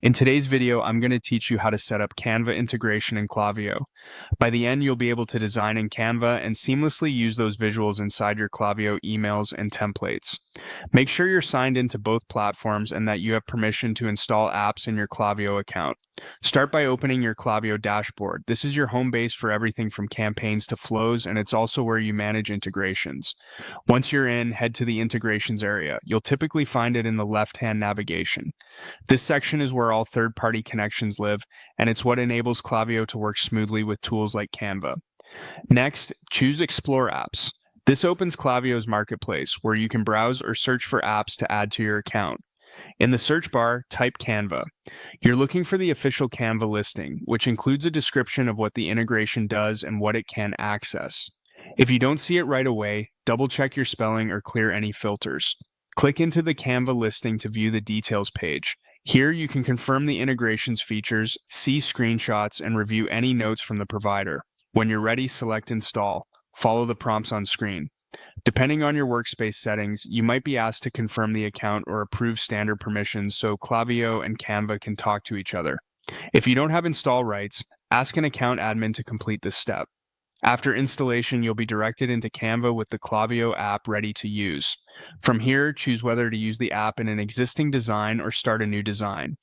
In today's video, I'm going to teach you how to set up Canva integration in Klaviyo. By the end, you'll be able to design in Canva and seamlessly use those visuals inside your Klaviyo emails and templates. Make sure you're signed into both platforms and that you have permission to install apps in your Klaviyo account. Start by opening your Klaviyo dashboard. This is your home base for everything from campaigns to flows, and it's also where you manage integrations. Once you're in, head to the integrations area. You'll typically find it in the left-hand navigation. This section is where all third-party connections live, and it's what enables Klaviyo to work smoothly with tools like Canva. Next, choose Explore Apps. This opens Klaviyo's marketplace, where you can browse or search for apps to add to your account. In the search bar, type Canva. You're looking for the official Canva listing, which includes a description of what the integration does and what it can access. If you don't see it right away, double-check your spelling or clear any filters. Click into the Canva listing to view the details page. Here you can confirm the integration's features, see screenshots, and review any notes from the provider. When you're ready, select Install. Follow the prompts on screen. Depending on your workspace settings, you might be asked to confirm the account or approve standard permissions so Klaviyo and Canva can talk to each other. If you don't have install rights, ask an account admin to complete this step. After installation, you'll be directed into Canva with the Klaviyo app ready to use. From here, choose whether to use the app in an existing design or start a new design.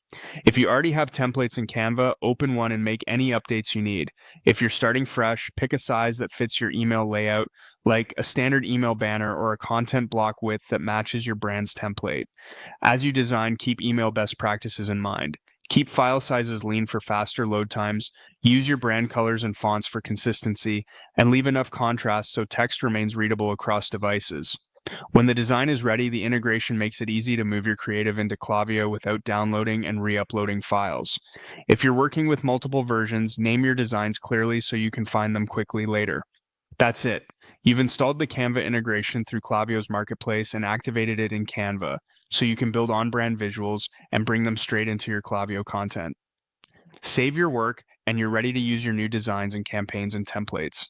If you already have templates in Canva, open one and make any updates you need. If you're starting fresh, pick a size that fits your email layout, like a standard email banner or a content block width that matches your brand's template. As you design, keep email best practices in mind. Keep file sizes lean for faster load times, use your brand colors and fonts for consistency, and leave enough contrast so text remains readable across devices. When the design is ready, the integration makes it easy to move your creative into Klaviyo without downloading and re-uploading files. If you're working with multiple versions, name your designs clearly so you can find them quickly later. That's it. You've installed the Canva integration through Klaviyo's marketplace and activated it in Canva, so you can build on-brand visuals and bring them straight into your Klaviyo content. Save your work, and you're ready to use your new designs and campaigns and templates.